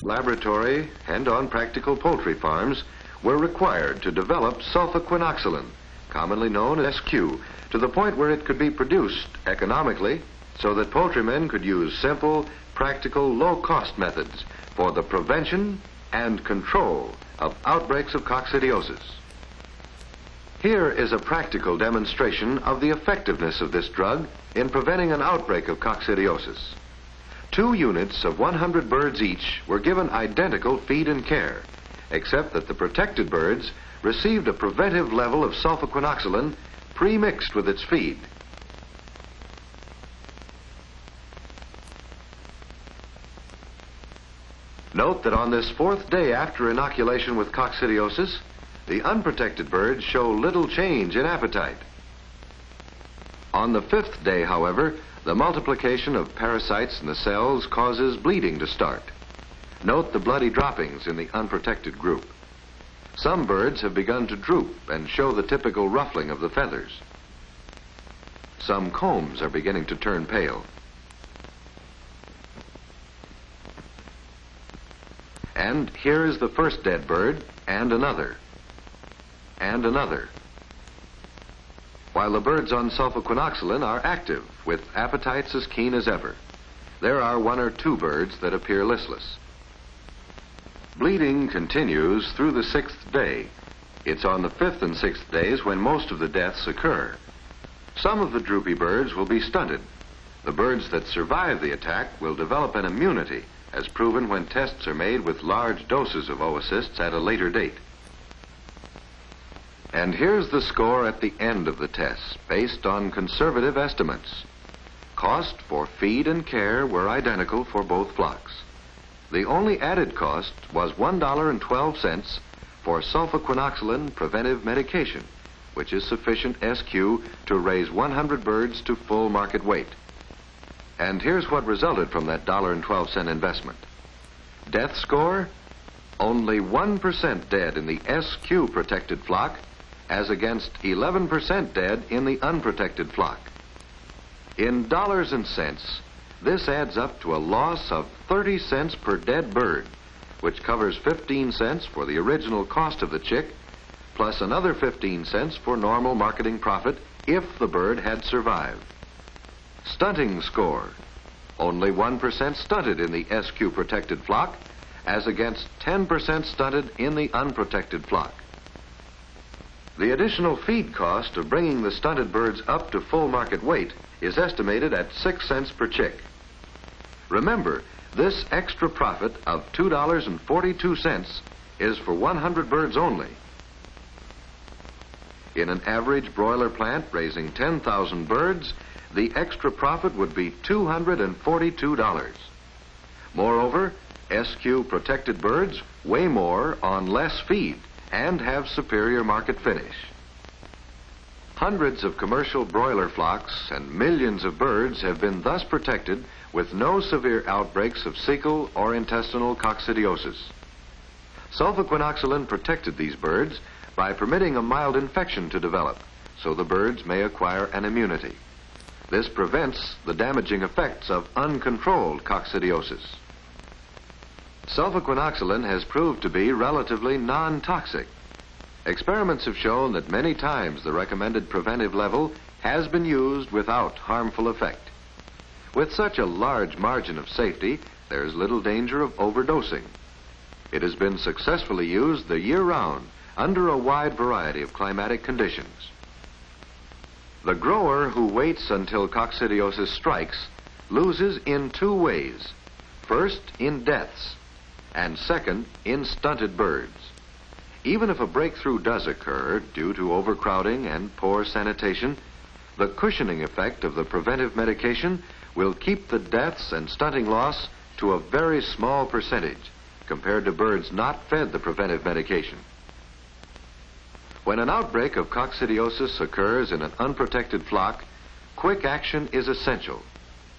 Laboratory and on practical poultry farms were required to develop sulfaquinoxylin, commonly known as SQ, to the point where it could be produced economically so that poultrymen could use simple, practical, low-cost methods for the prevention and control of outbreaks of coccidiosis. Here is a practical demonstration of the effectiveness of this drug in preventing an outbreak of coccidiosis. 2 units of 100 birds each were given identical feed and care, except that the protected birds received a preventive level of sulfaquinoxylin pre-mixed with its feed. Note that on this 4th day after inoculation with coccidiosis, the unprotected birds show little change in appetite. On the 5th day, however, the multiplication of parasites in the cells causes bleeding to start. Note the bloody droppings in the unprotected group. Some birds have begun to droop and show the typical ruffling of the feathers. Some combs are beginning to turn pale. And here is the first dead bird, and another, and another. While the birds on sulfaquinoxylin are active, with appetites as keen as ever, there are 1 or 2 birds that appear listless. Bleeding continues through the 6th day. It's on the 5th and 6th days when most of the deaths occur. Some of the droopy birds will be stunted. The birds that survive the attack will develop an immunity, as proven when tests are made with large doses of oocysts at a later date. And here's the score at the end of the tests, based on conservative estimates. Cost for feed and care were identical for both flocks. The only added cost was $1.12 for sulfaquinoxylin preventive medication, which is sufficient SQ to raise 100 birds to full market weight. And here's what resulted from that $1.12 investment. Death score? Only 1% dead in the SQ protected flock, as against 11% dead in the unprotected flock. In dollars and cents, this adds up to a loss of 30 cents per dead bird, which covers 15 cents for the original cost of the chick, plus another 15 cents for normal marketing profit if the bird had survived. Stunting score. Only 1% stunted in the SQ protected flock, as against 10% stunted in the unprotected flock. The additional feed cost of bringing the stunted birds up to full market weight is estimated at 6 cents per chick. Remember, this extra profit of $2.42 is for 100 birds only. In an average broiler plant raising 10,000 birds, the extra profit would be $242. Moreover, SQ protected birds weigh more on less feed and have superior market finish. Hundreds of commercial broiler flocks and millions of birds have been thus protected with no severe outbreaks of cecal or intestinal coccidiosis. Sulfaquinoxylin protected these birds by permitting a mild infection to develop, so the birds may acquire an immunity. This prevents the damaging effects of uncontrolled coccidiosis. Sulfaquinoxylin has proved to be relatively non-toxic. Experiments have shown that many times the recommended preventive level has been used without harmful effect. With such a large margin of safety, there is little danger of overdosing. It has been successfully used the year round under a wide variety of climatic conditions. The grower who waits until coccidiosis strikes loses in 2 ways. First, in deaths, and second, in stunted birds. Even if a breakthrough does occur due to overcrowding and poor sanitation, the cushioning effect of the preventive medication will keep the deaths and stunting loss to a very small percentage compared to birds not fed the preventive medication. When an outbreak of coccidiosis occurs in an unprotected flock, quick action is essential,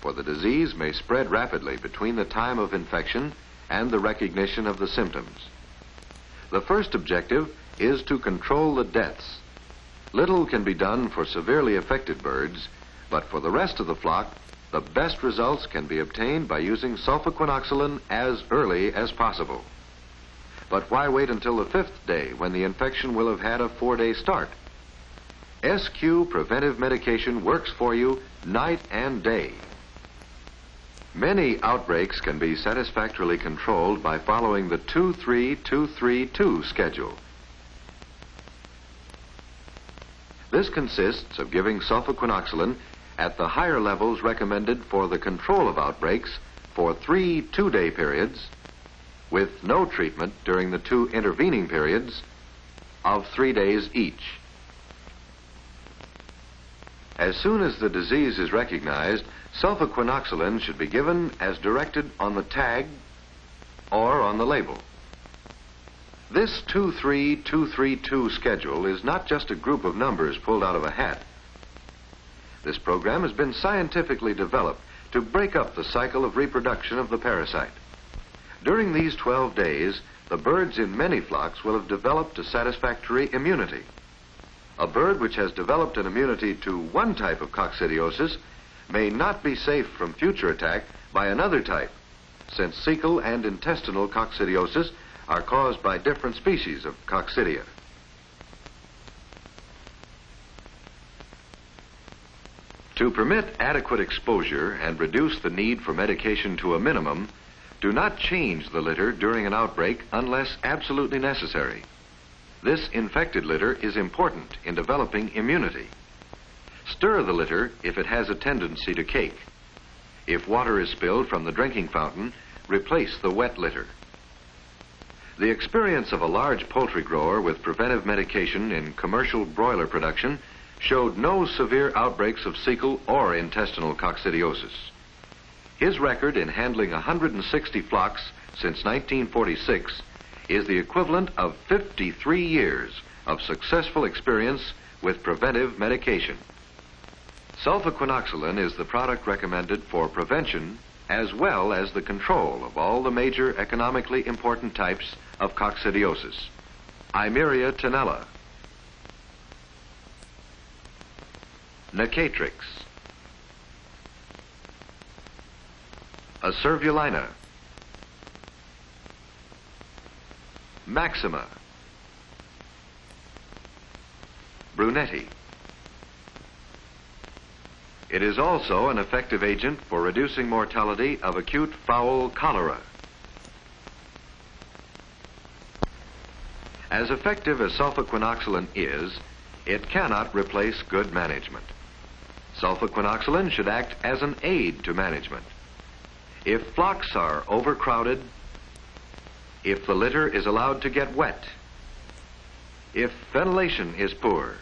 for the disease may spread rapidly between the time of infection and the recognition of the symptoms. The first objective is to control the deaths. Little can be done for severely affected birds, but for the rest of the flock, the best results can be obtained by using sulfaquinoxolin as early as possible. But why wait until the 5th day when the infection will have had a 4-day start? SQ preventive medication works for you night and day. Many outbreaks can be satisfactorily controlled by following the 2-3-2-3-2 schedule. This consists of giving sulfaquinoxolin at the higher levels recommended for the control of outbreaks for 3 2-day periods, with no treatment during the 2 intervening periods of 3 days each. As soon as the disease is recognized, sulfaquinoxolin should be given as directed on the tag or on the label. This 2-3-2-3-2 schedule is not just a group of numbers pulled out of a hat. This program has been scientifically developed to break up the cycle of reproduction of the parasite. During these 12 days, the birds in many flocks will have developed a satisfactory immunity. A bird which has developed an immunity to one type of coccidiosis may not be safe from future attack by another type, since cecal and intestinal coccidiosis are caused by different species of coccidia. To permit adequate exposure and reduce the need for medication to a minimum, do not change the litter during an outbreak unless absolutely necessary. This infected litter is important in developing immunity. Stir the litter if it has a tendency to cake. If water is spilled from the drinking fountain, replace the wet litter. The experience of a large poultry grower with preventive medication in commercial broiler production showed no severe outbreaks of cecal or intestinal coccidiosis. His record in handling 160 flocks since 1946 is the equivalent of 53 years of successful experience with preventive medication. Sulfaquinoxolin is the product recommended for prevention as well as the control of all the major economically important types of coccidiosis. Eimeria tenella, Necatrix, Acervulina, Maxima, Brunetti. It is also an effective agent for reducing mortality of acute fowl cholera. As effective as sulfaquinoxolin is, it cannot replace good management. Sulfaquinoxolin should act as an aid to management. If flocks are overcrowded, if the litter is allowed to get wet, if ventilation is poor,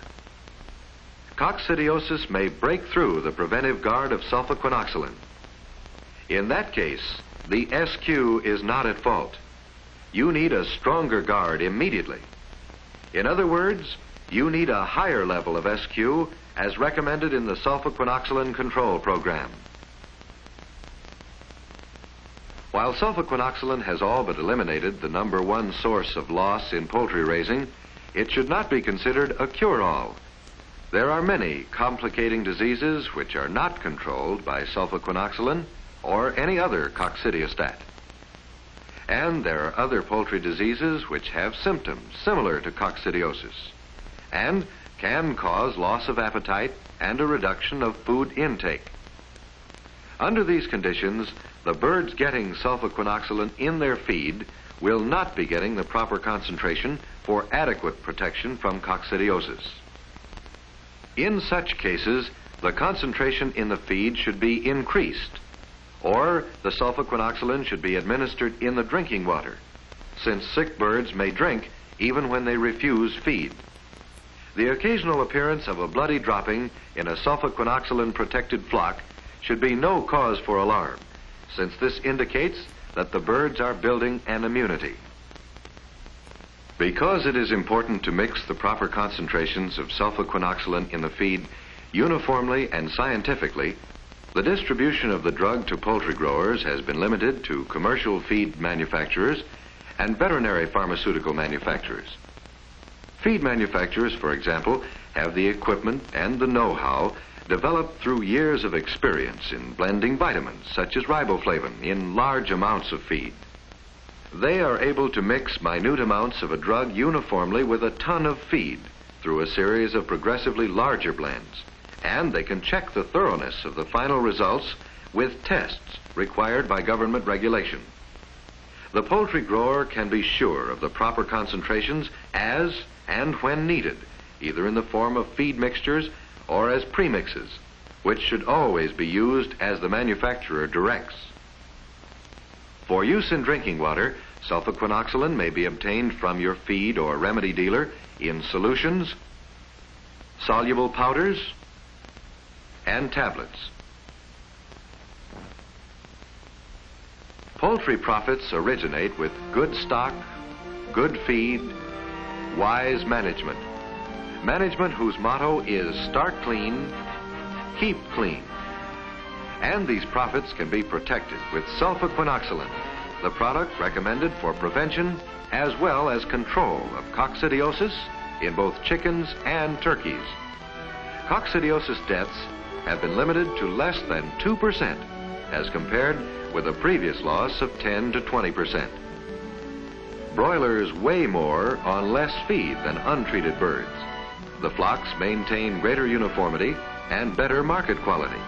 coccidiosis may break through the preventive guard of sulfaquinoxolin. In that case, the SQ is not at fault. You need a stronger guard immediately. In other words, you need a higher level of SQ as recommended in the sulfaquinoxolin control program. While sulfaquinoxolin has all but eliminated the #1 source of loss in poultry raising, it should not be considered a cure-all. There are many complicating diseases which are not controlled by sulfaquinoxolin or any other coccidiostat. And there are other poultry diseases which have symptoms similar to coccidiosis and can cause loss of appetite and a reduction of food intake. Under these conditions, the birds getting sulfaquinoxolin in their feed will not be getting the proper concentration for adequate protection from coccidiosis. In such cases, the concentration in the feed should be increased, or the sulfaquinoxolin should be administered in the drinking water, since sick birds may drink even when they refuse feed. The occasional appearance of a bloody dropping in a sulfaquinoxolin protected flock should be no cause for alarm, since this indicates that the birds are building an immunity. Because it is important to mix the proper concentrations of sulfaquinoxolin in the feed uniformly and scientifically, the distribution of the drug to poultry growers has been limited to commercial feed manufacturers and veterinary pharmaceutical manufacturers. Feed manufacturers, for example, have the equipment and the know-how developed through years of experience in blending vitamins such as riboflavin in large amounts of feed. They are able to mix minute amounts of a drug uniformly with a ton of feed through a series of progressively larger blends, and they can check the thoroughness of the final results with tests required by government regulation. The poultry grower can be sure of the proper concentrations as and when needed, either in the form of feed mixtures or as premixes, which should always be used as the manufacturer directs. For use in drinking water, sulfaquinoxolin may be obtained from your feed or remedy dealer in solutions, soluble powders, and tablets. Poultry profits originate with good stock, good feed, wise management. Management whose motto is start clean, keep clean. And these profits can be protected with sulfaquinoxolin, the product recommended for prevention as well as control of coccidiosis in both chickens and turkeys. Coccidiosis deaths have been limited to less than 2% as compared with a previous loss of 10 to 20%. Broilers weigh more on less feed than untreated birds. The flocks maintain greater uniformity and better market quality.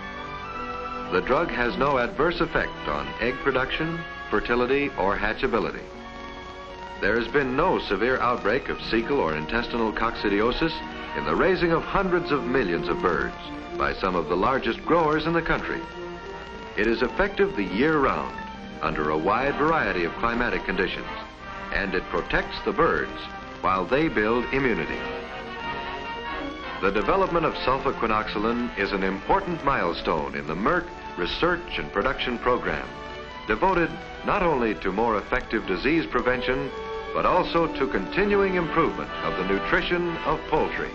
The drug has no adverse effect on egg production, fertility, or hatchability. There has been no severe outbreak of cecal or intestinal coccidiosis in the raising of hundreds of millions of birds by some of the largest growers in the country. It is effective the year round under a wide variety of climatic conditions, and it protects the birds while they build immunity. The development of sulfaquinoxolin is an important milestone in the Merck research and production program, devoted not only to more effective disease prevention, but also to continuing improvement of the nutrition of poultry.